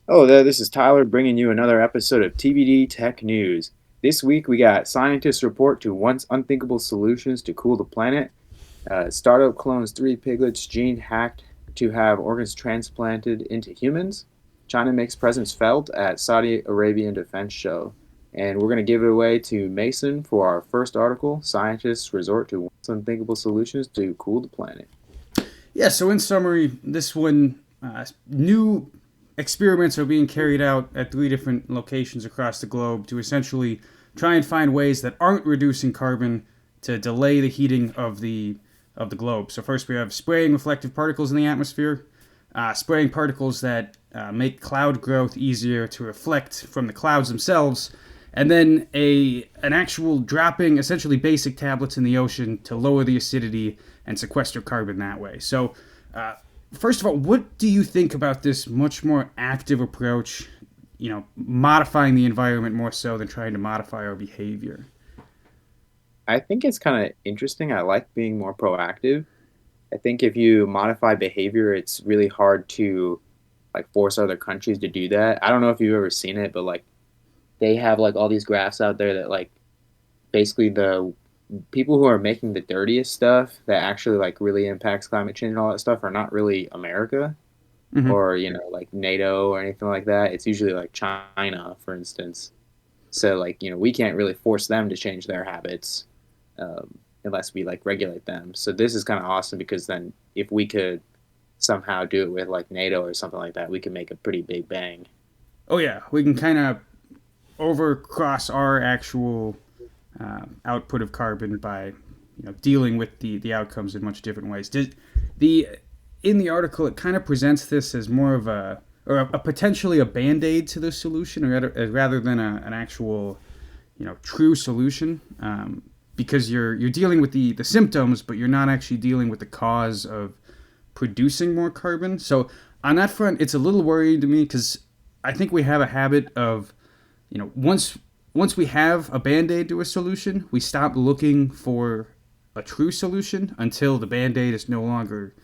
Hello there, this is Tyler bringing you another episode of TBD Tech News. This week we got scientists report to once unthinkable solutions to cool the planet. Startup clones three piglets gene hacked to have organs transplanted into humans. China makes presence felt at Saudi Arabian defense show. And we're going to give it away to Mason for our first article. Scientists resort to once unthinkable solutions to cool the planet. Yeah, so in summary, this one, new experiments are being carried out at three different locations across the globe to essentially try and find ways that aren't reducing carbon to delay the heating of the globe. So first we have spraying reflective particles in the atmosphere, spraying particles that make cloud growth easier to reflect from the clouds themselves, and then an actual dropping essentially basic tablets in the ocean to lower the acidity and sequester carbon that way. So, first of all, what do you think about this much more active approach? Modifying the environment more so than trying to modify our behavior. I think it's kind of interesting. I like being more proactive. I think if you modify behavior, it's really hard to like force other countries to do that. I don't know if you've ever seen it, but like they have like all these graphs out there that like basically the people who are making the dirtiest stuff that actually like really impacts climate change and all that stuff are not really America Mm-hmm. or like NATO or anything like that. It's usually like China, for instance. So like we can't really force them to change their habits unless we like regulate them. So this is kind of awesome because then if we could somehow do it with like NATO or something like that, we could make a pretty big bang. Oh yeah, we can kind of overcross our actual output of carbon by dealing with the outcomes in much different ways. Did the In the article it kind of presents this as more of a potentially a band-aid to the solution, rather than an actual true solution, because you're dealing with the symptoms, but you're not actually dealing with the cause of producing more carbon. So on that front, it's a little worrying to me because I think we have a habit of once we have a band-aid to a solution, we stop looking for a true solution until the band-aid is no longer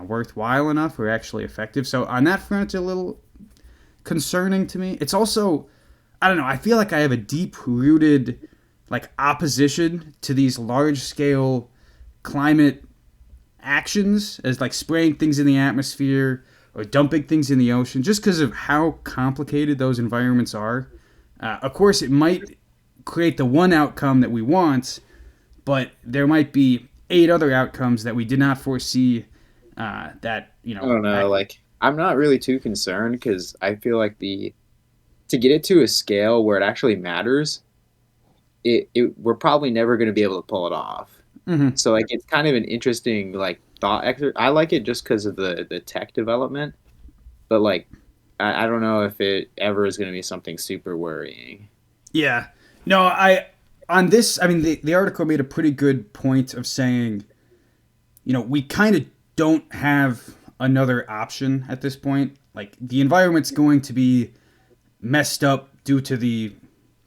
worthwhile enough or actually effective. So on that front, it's a little concerning to me. It's also, I don't know, I feel like I have a deep-rooted like opposition to these large-scale climate actions, as like spraying things in the atmosphere or dumping things in the ocean, just because of how complicated those environments are. Of course, it might create the one outcome that we want, but there might be eight other outcomes that we did not foresee. That I don't know, like I'm not really too concerned because I feel like the to get it to a scale where it actually matters, it we're probably never going to be able to pull it off. Mhm. So like it's kind of an interesting like thought exercise. I like it just because of the tech development, but like I don't know if it ever is going to be something super worrying. Yeah. No, I on this. I mean, the article made a pretty good point of saying, we kind of don't have another option at this point. Like the environment's going to be messed up due to you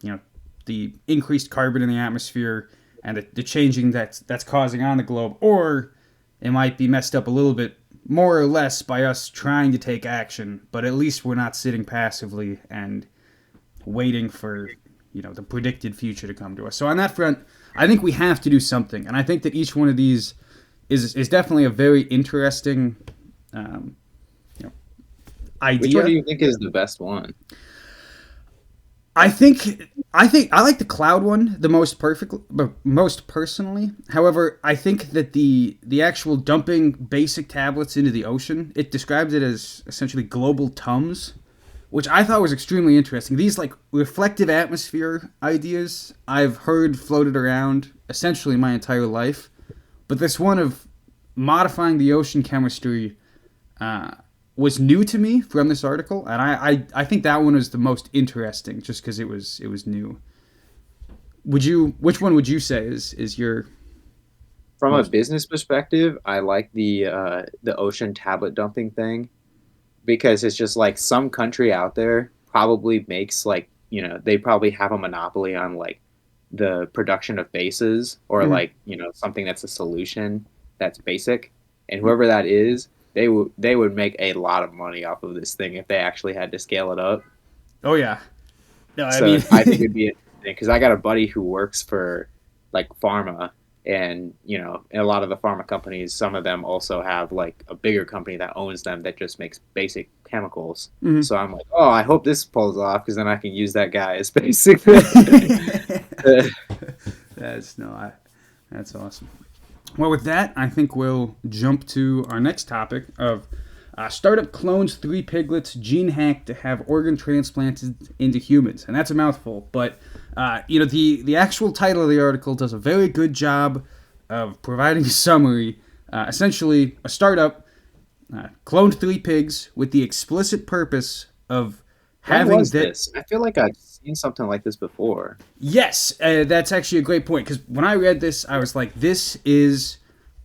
know the increased carbon in the atmosphere and the changing that's causing on the globe, or it might be messed up a little bit more or less by us trying to take action. But at least we're not sitting passively and waiting for the predicted future to come to us. So on that front, I think we have to do something, and I think that each one of these is definitely a very interesting um, you know, Which one do idea. you think is the best one? I think I like the cloud one the most perfect, most personally. However, I think that the actual dumping basic tablets into the ocean, it describes it as essentially global tums, which I thought was extremely interesting. These like reflective atmosphere ideas I've heard floated around essentially my entire life, but this one of modifying the ocean chemistry uh, was new to me from this article, and I think that one was the most interesting just because it was new. Would you? Which one would you say is your From a most? business perspective, I like the ocean tablet dumping thing because it's just like some country out there probably makes like they probably have a monopoly on like the production of bases or Mhm. like something that's a solution that's basic, and whoever that is, they would make a lot of money off of this thing if they actually had to scale it up. Oh yeah. No, I So mean, I think it'd be interesting because I got a buddy who works for like pharma, and in a lot of the pharma companies, some of them also have like a bigger company that owns them that just makes basic chemicals. mhm. So I'm like, oh, I hope this pulls off because then I can use that guy as basically. That's no, that's awesome. Well, with that, I think we'll jump to our next topic of startup clones three piglets gene hacked to have organ transplanted into humans, and that's a mouthful. But the actual title of the article does a very good job of providing a summary. Essentially, a startup cloned three pigs with the explicit purpose of When having was that. this? I feel like I've seen something like this before. Yes, that's actually a great point because when I read this, I was like, this is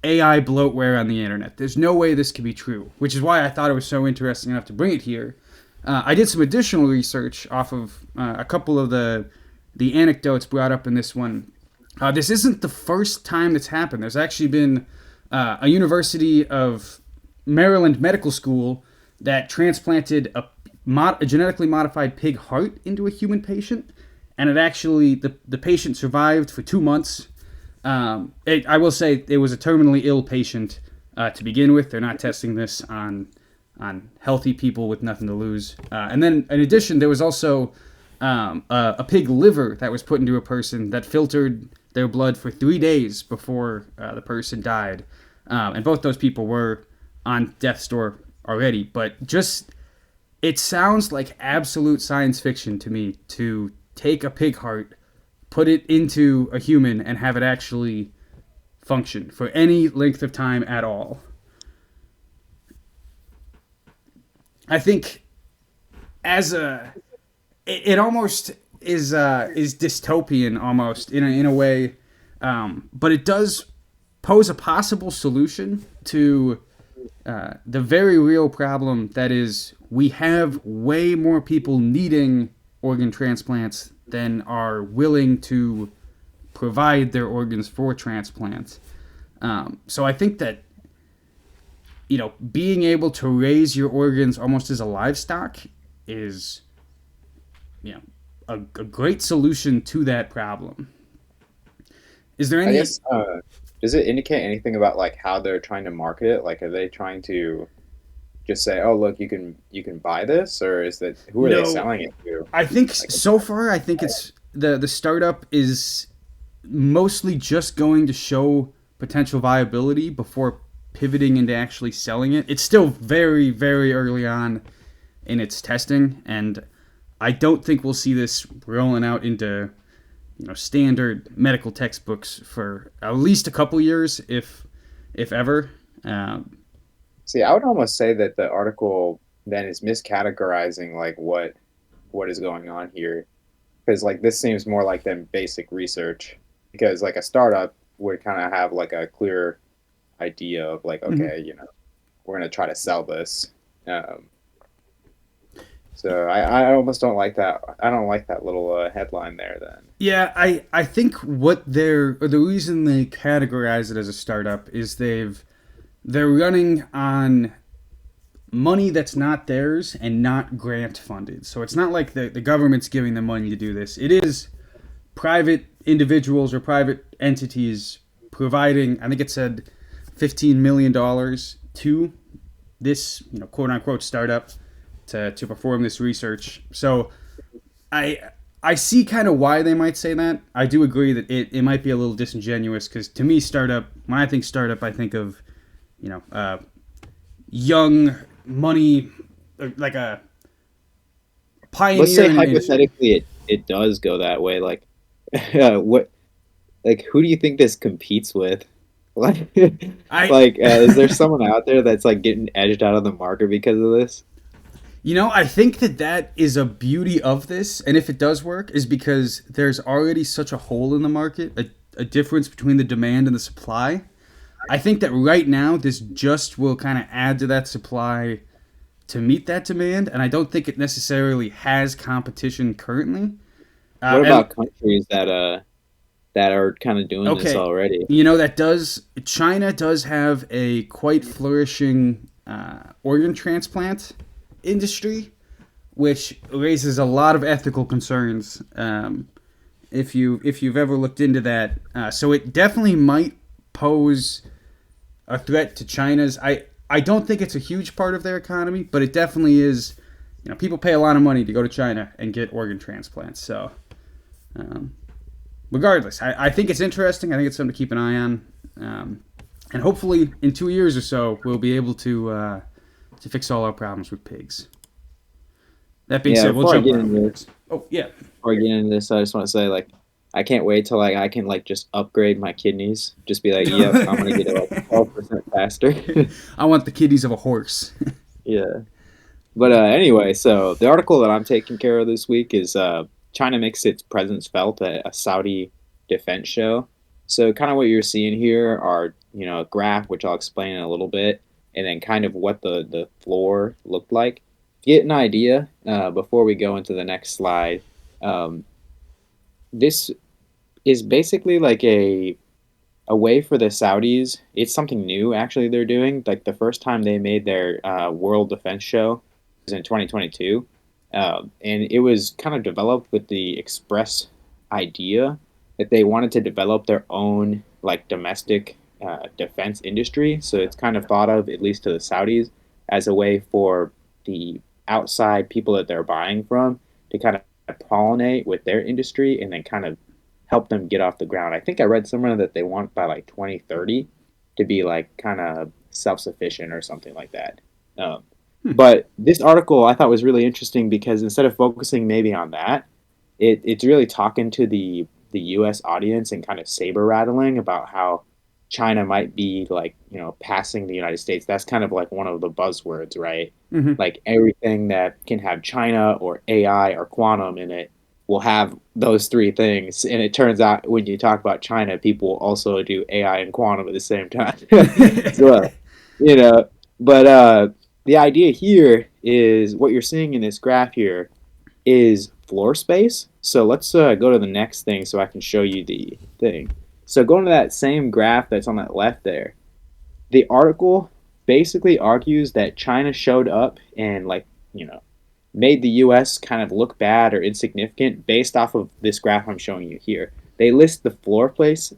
AI bloatware on the internet. There's no way this could be true, which is why I thought it was so interesting enough to bring it here. I did some additional research off of a couple of the anecdotes brought up in this one. This isn't the first time that's happened. There's actually been a University of Maryland medical school that transplanted a genetically modified pig heart into a human patient, and it actually the patient survived for 2 months. I will say it was a terminally ill patient to begin with. They're not testing this on healthy people with nothing to lose. And then in addition, there was also a pig liver that was put into a person that filtered their blood for 3 days before the person died. And both those people were on death's door already. But just it sounds like absolute science fiction to me to take a pig heart, put it into a human, and have it actually function for any length of time at all. I think as a it almost is dystopian almost in a way, but it does pose a possible solution to the very real problem that is we have way more people needing organ transplants than are willing to provide their organs for transplants. So I think that being able to raise your organs almost as a livestock is a great solution to that problem. Is there I any? guess does it indicate anything about like how they're trying to market it? Like, are they trying to just say, "Oh, look, you can buy this," or is that who are they No, selling it to? I think Like, so far. I think it's the startup is mostly just going to show potential viability before pivoting into actually selling it. It's still very, very early on in its testing, and I don't think we'll see this rolling out into standard medical textbooks for at least a couple years, if ever. Um, see, I would almost say that the article then is miscategorizing like what is going on here because like this seems more like than basic research because like a startup would kind of have like a clear idea of like mhm. okay, we're gonna try to sell this. Um, so I almost don't like that. I don't like that little headline there. Then Yeah, I think what they're or the reason they categorize it as a startup is they're running on money that's not theirs and not grant funded. So it's not like the government's giving them money to do this. It is private individuals or private entities providing, I think it said $15 million to this, quote unquote startup to perform this research. So I I see kind of why they might say that. I do agree that it might be a little disingenuous because to me, startup, when I think startup, I think of, you know, young money, like a let's pioneer say in hypothetically it does go that way. Like what like who do you think this competes with? Like I like is there someone out there that's like getting edged out of the market because of this? I think that is a beauty of this, and if it does work, is because there's already such a hole in the market, a difference between the demand and the supply. I think that right now, this just will kind of add to that supply to meet that demand, and I don't think it necessarily has competition currently. What And about countries that are kind of doing this okay, already? that does China does have a quite flourishing organ transplant industry, which raises a lot of ethical concerns. If you've ever looked into that, so it definitely might pose a threat to China's. I don't think it's a huge part of their economy, but it definitely is. People pay a lot of money to go to China and get organ transplants. So, um, regardless, I think it's interesting. I think it's something to keep an eye on, and hopefully in 2 years or so we'll be able to fix all our problems with pigs. That being Yeah, said, we'll before I jump get around into with this, pigs. Oh yeah, before I get into this, I just want to say like I can't wait till like I can like just upgrade my kidneys. Just be like, yep, I'm gonna get it like 12% faster. I want the kidneys of a horse. Yeah. But anyway, so the article that I'm taking care of this week is China makes its presence felt at a Saudi defense show. So kind of what you're seeing here are, a graph, which I'll explain in a little bit, and then kind of what the floor looked like. Get an idea before we go into the next slide. Um, this is basically like a way for the Saudis. It's something new actually they're doing. Like the first time they made their World Defense Show was in 2022, and it was kind of developed with the express idea that they wanted to develop their own like domestic defense industry. So it's kind of thought of, at least to the Saudis, as a way for the outside people that they're buying from to kind of pollinate with their industry and then kind of help them get off the ground. I think I read somewhere that they want by like 2030 to be like kind of self sufficient or something like that. Um, but this article I thought was really interesting because instead of focusing maybe on that, it's really talking to the U.S. audience and kind of saber rattling about how China might be like passing the United States. That's kind of like one of the buzzwords, right? Hmm. Like everything that can have China or AI or quantum in it will have those three things. And it turns out when you talk about China, people also do AI and quantum at the same time. So, you know, but the idea here is what you're seeing in this graph here is floor space. So let's go to the next thing so I can show you the thing. So going to that same graph that's on that left there, the article basically argues that China showed up and like, made the US kind of look bad or insignificant based off of this graph I'm showing you here. They list the floor place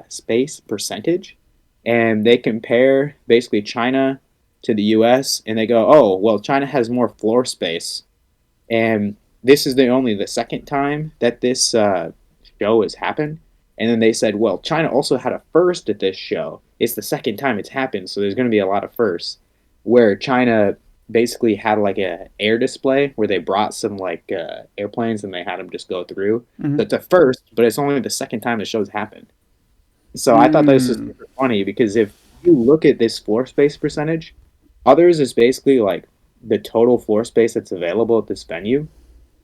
space percentage and they compare basically China to the US and they go, oh, well, China has more floor space. And this is the second time that this show has happened. And then they said, well, China also had a first at this show. It's the second time it's happened, so there's going to be a lot of firsts. Where China basically had like a air display where they brought some like airplanes and they had them just go through. Hmm. That's a first, but it's only the second time the show's happened. So I thought that was just Mm. super funny because if you look at this floor space percentage, others is basically like the total floor space that's available at this venue.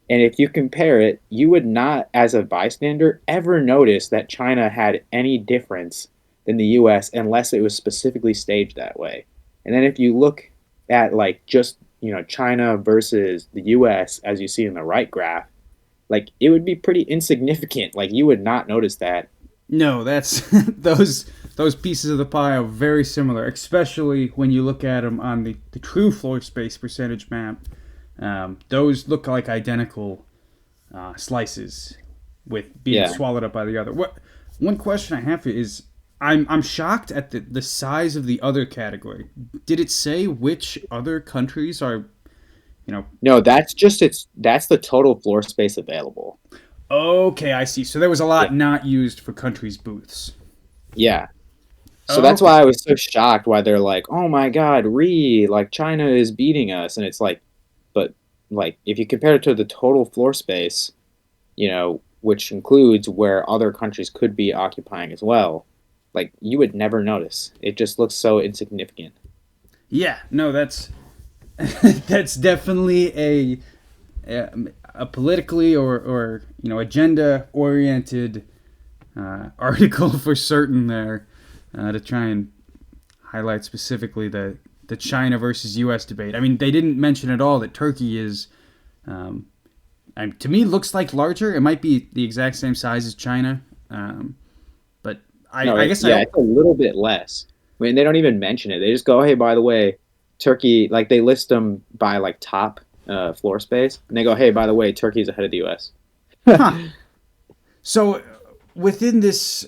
And if you compare it, you would not, as a bystander, ever notice that China had any difference than the US unless it was specifically staged that way. And then if you look at like just, China versus the US as you see in the right graph, like it would be pretty insignificant. Like you would not notice that. No, that's those pieces of the pie are very similar, especially when you look at them on the true floor space percentage map. Those look like identical slices, with being Yeah. swallowed up by the other. What one question I have is, I'm shocked at the size of the other category. Did it say which other countries are you know? No, that's the total floor space available. Okay, I see. So there was a Yeah. lot not used for countries' booths. Yeah. So that's Okay. why I was so shocked why they're like, "Oh my God, like China is beating us," and it's like, but like if you compare it to the total floor space, which includes where other countries could be occupying as well, like you would never notice. It just looks so insignificant. Yeah, no, that's that's definitely a, a politically or agenda oriented article for certain there, to try and highlight specifically the China versus U.S. debate. I mean, they didn't mention at all that Turkey is, um, to me, looks like larger. It might be the exact same size as China, but No, I guess I yeah, it's a little bit less. I mean, they don't even mention it. They just go, "Hey, by the way, Turkey, like they list them by like top floor space, and they go, "Hey, by the way, Turkey's ahead of the U.S." Huh. So within this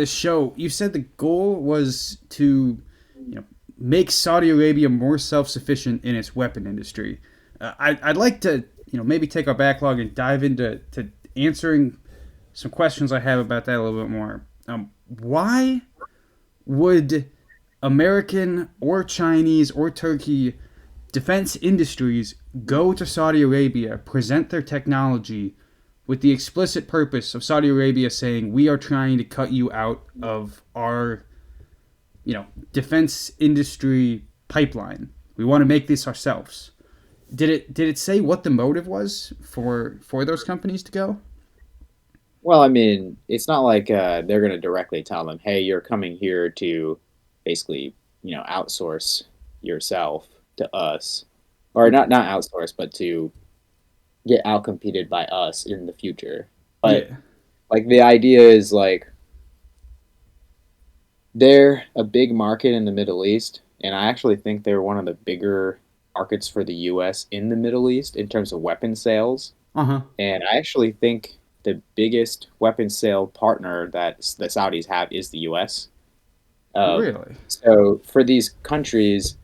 show, you said the goal was to, make Saudi Arabia more self sufficient in its weapon industry. I'd like to, maybe take our backlog and dive into answering some questions I have about that a little bit more. Why would American or Chinese or Turkey defense industries go to Saudi Arabia, present their technology with the explicit purpose of Saudi Arabia saying, we are trying to cut you out of our, defense industry pipeline. We want to make this ourselves. Did it say what the motive was for those companies to go? Well, I mean, it's not like they're going to directly tell them, "Hey, you're coming here to basically, outsource yourself to us," or not outsource, but to get outcompeted by us in the future. But Yeah. like the idea is like they're a big market in the Middle East, and I actually think they're one of the bigger markets for the U.S. in the Middle East in terms of weapon sales. Uh huh. And I actually think the biggest weapon sale partner that the Saudis have is the U.S. Really? So for these countries,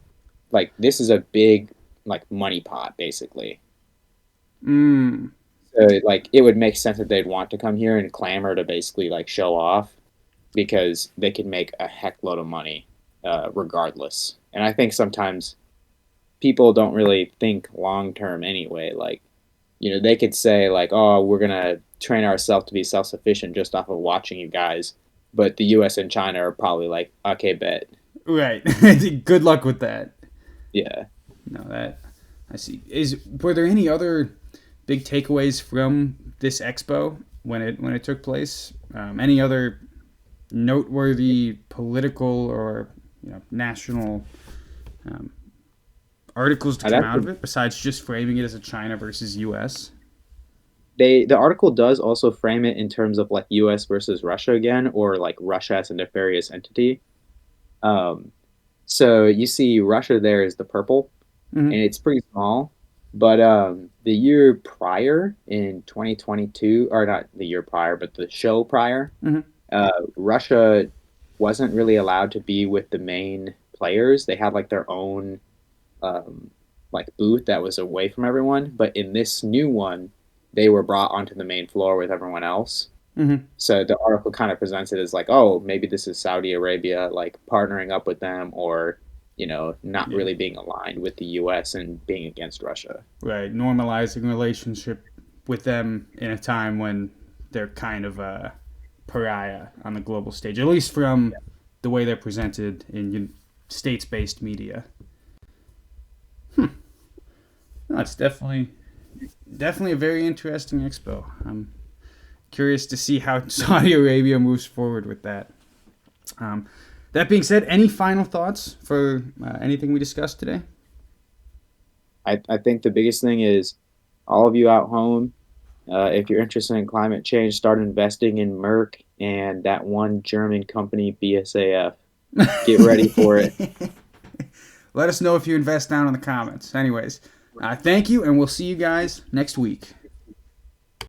like this is a big like money pot basically. Mm. So like it would make sense that they'd want to come here and clamor to basically like show off because they can make a heck load of money regardless. And I think sometimes people don't really think long term anyway. Like, they could say like, "Oh, we're gonna train ourselves to be self sufficient just off of watching you guys," but the U.S. and China are probably like, "Okay, bet." Right. Good luck with that. Yeah. No, that I see. Were there any other big takeaways from this expo when it took place? Any other noteworthy political or national um, articles to I'd come out actually of it besides just framing it as a China versus U.S.? the article does also frame it in terms of like U.S. versus Russia again, or like Russia as a nefarious entity. Um, so you see Russia there is the purple, Mm-hmm. and it's pretty small. But the year prior in 2022, or not the year prior, but the show prior, Mm-hmm. Russia wasn't really allowed to be with the main players. They had like their own um, like booth that was away from everyone. But in this new one, they were brought onto the main floor with everyone else. Mm-hmm. So the article kind of presents it as like, oh, maybe this is Saudi Arabia like partnering up with them, or not Yeah. really being aligned with the U.S. and being against Russia. Right. Normalizing relationship with them in a time when they're kind of a pariah on the global stage, at least from the way they're presented in states-based media. No, it's definitely a very interesting expo. I'm curious to see how Saudi Arabia moves forward with that. Um, that being said, any final thoughts for anything we discussed today? I think the biggest thing is all of you out home, if you're interested in climate change, start investing in Merck and that one German company, BSAF. Get ready for it. Let us know if you invest down in the comments. Anyways, thank you, and we'll see you guys next week.